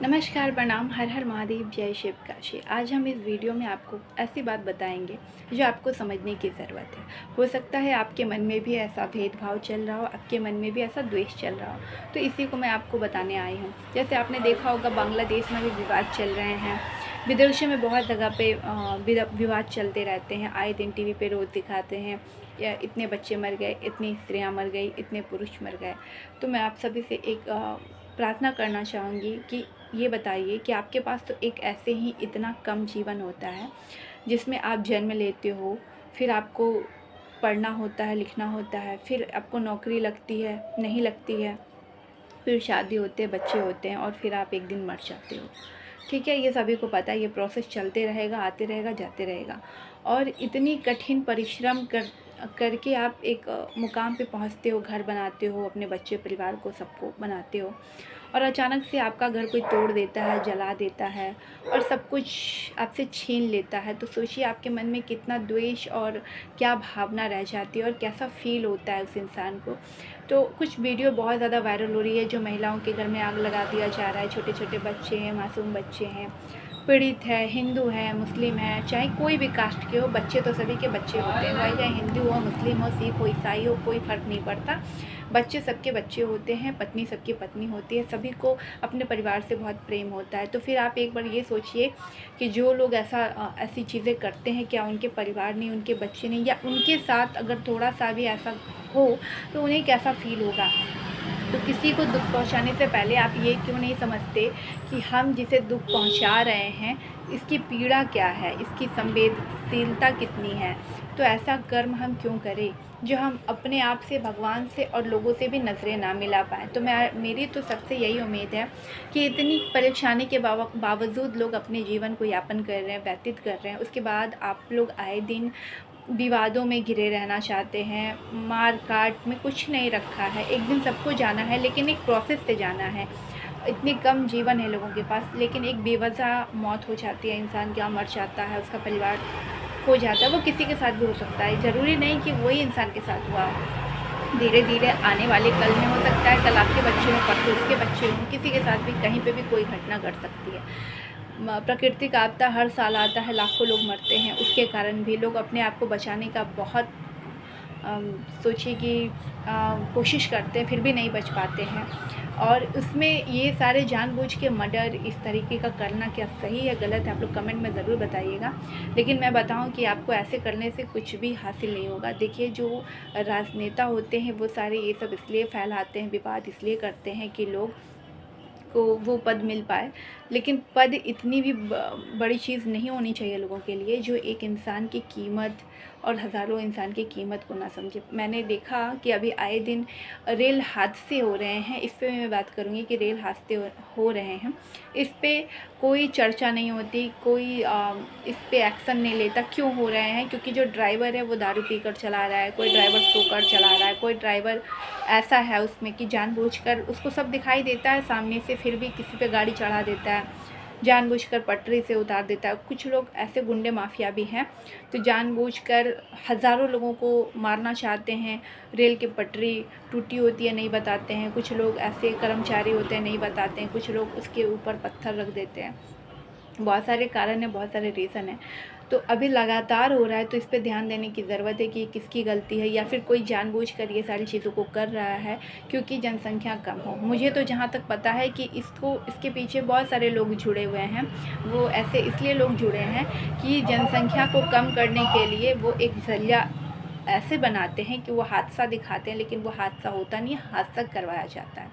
नमस्कार, प्रणाम, हर हर महादेव, जय शिव काशी। आज हम इस वीडियो में आपको ऐसी बात बताएंगे जो आपको समझने की ज़रूरत है। हो सकता है आपके मन में भी ऐसा भेदभाव चल रहा हो, आपके मन में भी ऐसा द्वेष चल रहा हो, तो इसी को मैं आपको बताने आई हूँ। जैसे आपने देखा होगा, बांग्लादेश में भी विवाद चल रहे हैं, विदेशों में बहुत जगह पे विवाद चलते रहते हैं। आए दिन टीवी पे रोज़ दिखाते हैं, या इतने बच्चे मर गए, इतनी स्त्रियाँ मर गई, इतने पुरुष मर गए। तो मैं आप सभी से एक प्रार्थना करना चाहूँगी कि ये बताइए कि आपके पास तो एक ऐसे ही इतना कम जीवन होता है जिसमें आप जन्म लेते हो, फिर आपको पढ़ना होता है, लिखना होता है, फिर आपको नौकरी लगती है, नहीं लगती है, फिर शादी होते हैं, बच्चे होते हैं, और फिर आप एक दिन मर जाते हो। ठीक है, ये सभी को पता है, ये प्रोसेस चलते रहेगा, आते रहेगा, जाते रहेगा। और इतनी कठिन परिश्रम करके आप एक मुकाम पे पहुंचते हो, घर बनाते हो, अपने बच्चे परिवार को सबको बनाते हो, और अचानक से आपका घर कोई तोड़ देता है, जला देता है, और सब कुछ आपसे छीन लेता है। तो सोचिए आपके मन में कितना द्वेष और क्या भावना रह जाती है, और कैसा फील होता है उस इंसान को। तो कुछ वीडियो बहुत ज़्यादा वायरल हो रही है, जो महिलाओं के घर में आग लगा दिया जा रहा है। छोटे छोटे बच्चे हैं, मासूम बच्चे हैं, पीड़ित है, हिंदू है, मुस्लिम है, चाहे कोई भी कास्ट के हो, बच्चे तो सभी के बच्चे होते हैं, भाई चाहे हिंदू हो, मुस्लिम हो, सिख हो, ईसाई हो, कोई फ़र्क नहीं पड़ता। बच्चे सबके बच्चे होते हैं, पत्नी सबकी पत्नी होती है, सभी को अपने परिवार से बहुत प्रेम होता है। तो फिर आप एक बार ये सोचिए कि जो लोग ऐसी चीज़ें करते हैं, क्या उनके परिवार नहीं, उनके बच्चे नहीं, या उनके साथ अगर थोड़ा सा भी ऐसा हो तो उन्हें कैसा फील होगा। तो किसी को दुख पहुंचाने से पहले आप ये क्यों नहीं समझते कि हम जिसे दुख पहुंचा रहे हैं, इसकी पीड़ा क्या है, इसकी संवेदनशीलता कितनी है। तो ऐसा कर्म हम क्यों करें जो हम अपने आप से, भगवान से और लोगों से भी नज़रें ना मिला पाएँ। तो मेरी तो सबसे यही उम्मीद है कि इतनी परेशानी के बावजूद लोग अपने जीवन को यापन कर रहे हैं, व्यतीत कर रहे हैं, उसके बाद आप लोग आए दिन विवादों में घिरे रहना चाहते हैं। मार काट में कुछ नहीं रखा है, एक दिन सबको जाना है, लेकिन एक प्रोसेस से जाना है। इतनी कम जीवन है लोगों के पास, लेकिन एक बेवजह मौत हो जाती है, इंसान क्या मर जाता है, उसका परिवार हो जाता है। वो किसी के साथ भी हो सकता है, ज़रूरी नहीं कि वही इंसान के साथ हुआ हो। धीरे धीरे आने वाले कल में हो सकता है, कल आपके बच्चे हों, परसों उसके बच्चे हों, किसी के साथ भी कहीं पे भी कोई घटना घट सकती है। प्राकृतिक आपदा हर साल आता है, लाखों लोग मरते हैं, उसके कारण भी लोग अपने आप को बचाने का बहुत सोचिए कि कोशिश करते हैं, फिर भी नहीं बच पाते हैं। और उसमें ये सारे जानबूझ के मर्डर इस तरीके का करना क्या सही है, गलत है, आप लोग कमेंट में ज़रूर बताइएगा। लेकिन मैं बताऊं कि आपको ऐसे करने से कुछ भी हासिल नहीं होगा। देखिए, जो राजनेता होते हैं वो सारे ये सब इसलिए फैलाते हैं, विवाद इसलिए करते हैं कि लोग को वो पद मिल पाए, लेकिन पद इतनी भी बड़ी चीज़ नहीं होनी चाहिए लोगों के लिए जो एक इंसान की कीमत और हज़ारों इंसान की कीमत को ना समझे। मैंने देखा कि अभी आए दिन रेल हादसे हो रहे हैं, इस पे मैं बात करूँगी कि रेल हादसे हो रहे हैं, इस पे कोई चर्चा नहीं होती, कोई इस पे एक्शन नहीं लेता। क्यों हो रहे हैं? क्योंकि जो ड्राइवर है वो दारू पीकर चला रहा है, कोई ड्राइवर सोकर चला रहा है, कोई ड्राइवर ऐसा है उसमें कि जानबूझकर, उसको सब दिखाई देता है सामने से, फिर भी किसी पे गाड़ी चढ़ा देता है, जानबूझकर पटरी से उतार देता है। कुछ लोग ऐसे गुंडे माफिया भी हैं तो जानबूझकर हज़ारों लोगों को मारना चाहते हैं। रेल की पटरी टूटी होती है, नहीं बताते हैं। कुछ लोग ऐसे कर्मचारी होते हैं, नहीं बताते हैं। कुछ लोग उसके ऊपर पत्थर रख देते हैं। बहुत सारे कारण हैं, बहुत सारे रीज़न हैं। तो अभी लगातार हो रहा है, तो इस पे ध्यान देने की ज़रूरत है कि किसकी गलती है, या फिर कोई जानबूझकर ये सारी चीज़ों को कर रहा है क्योंकि जनसंख्या कम हो। मुझे तो जहाँ तक पता है कि इसके पीछे बहुत सारे लोग जुड़े हुए हैं। वो ऐसे इसलिए लोग जुड़े हैं कि जनसंख्या को कम करने के लिए वो एक ज़रिया ऐसे बनाते हैं कि वो हादसा दिखाते हैं, लेकिन वो हादसा होता नहीं, हादसा करवाया जाता है।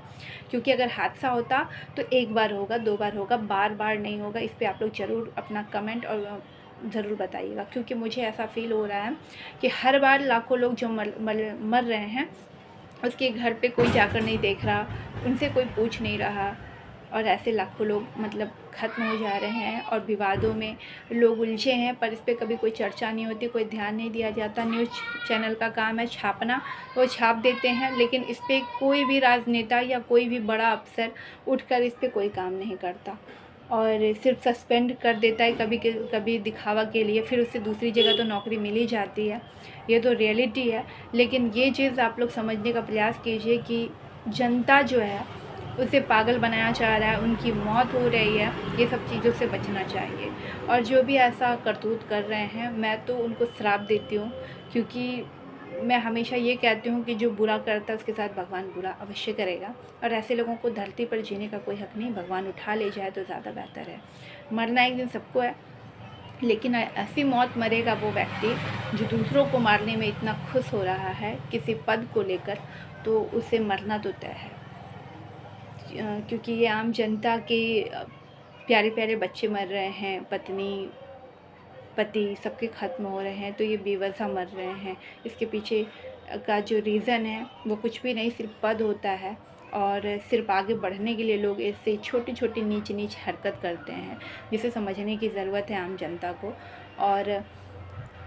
क्योंकि अगर हादसा होता तो एक बार होगा, दो बार होगा, बार बार नहीं होगा। इस पे आप लोग ज़रूर अपना कमेंट और ज़रूर बताइएगा, क्योंकि मुझे ऐसा फ़ील हो रहा है कि हर बार लाखों लोग जो मर रहे हैं, उसके घर पे कोई जाकर नहीं देख रहा, उनसे कोई पूछ नहीं रहा, और ऐसे लाखों लोग मतलब ख़त्म हो जा रहे हैं, और विवादों में लोग उलझे हैं, पर इस पे कभी कोई चर्चा नहीं होती, कोई ध्यान नहीं दिया जाता। न्यूज़ चैनल का काम है छापना, वो छाप देते हैं, लेकिन इस पे कोई भी राजनेता या कोई भी बड़ा अफसर उठकर इस पे कोई काम नहीं करता, और सिर्फ सस्पेंड कर देता है कभी कभी दिखावा के लिए, फिर उससे दूसरी जगह तो नौकरी मिल ही जाती है। ये तो रियलिटी है। लेकिन ये चीज़ आप लोग समझने का प्रयास कीजिए कि जनता जो है उसे पागल बनाया जा रहा है, उनकी मौत हो रही है, ये सब चीज़ों से बचना चाहिए। और जो भी ऐसा करतूत कर रहे हैं, मैं तो उनको श्राप देती हूँ, क्योंकि मैं हमेशा ये कहती हूँ कि जो बुरा करता है उसके साथ भगवान बुरा अवश्य करेगा, और ऐसे लोगों को धरती पर जीने का कोई हक़ नहीं। भगवान उठा ले जाए तो ज़्यादा बेहतर है। मरना एक दिन सबको है, लेकिन ऐसी मौत मरेगा वो व्यक्ति जो दूसरों को मारने में इतना खुश हो रहा है किसी पद को लेकर, तो उसे मरना तो तय है। क्योंकि ये आम जनता के प्यारे प्यारे बच्चे मर रहे हैं, पत्नी पति सबके ख़त्म हो रहे हैं, तो ये बेवजह मर रहे हैं। इसके पीछे का जो रीज़न है वो कुछ भी नहीं, सिर्फ पद होता है, और सिर्फ आगे बढ़ने के लिए लोग ऐसे छोटी छोटी नीच नीच हरकत करते हैं, जिसे समझने की ज़रूरत है आम जनता को। और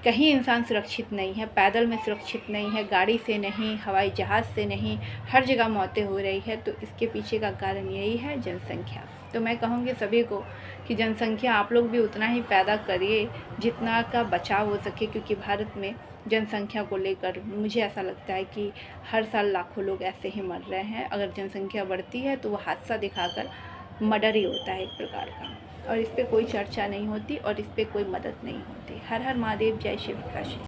कहीं इंसान सुरक्षित नहीं है, पैदल में सुरक्षित नहीं है, गाड़ी से नहीं, हवाई जहाज़ से नहीं, हर जगह मौतें हो रही है। तो इसके पीछे का कारण यही है, जनसंख्या। तो मैं कहूँगी सभी को कि जनसंख्या आप लोग भी उतना ही पैदा करिए जितना का बचाव हो सके, क्योंकि भारत में जनसंख्या को लेकर मुझे ऐसा लगता है कि हर साल लाखों लोग ऐसे ही मर रहे हैं। अगर जनसंख्या बढ़ती है तो वो हादसा दिखाकर मर्डर ही होता है एक प्रकार का, और इस पे कोई चर्चा नहीं होती और इस पे कोई मदद नहीं होती। हर हर महादेव, जय शिव काशी।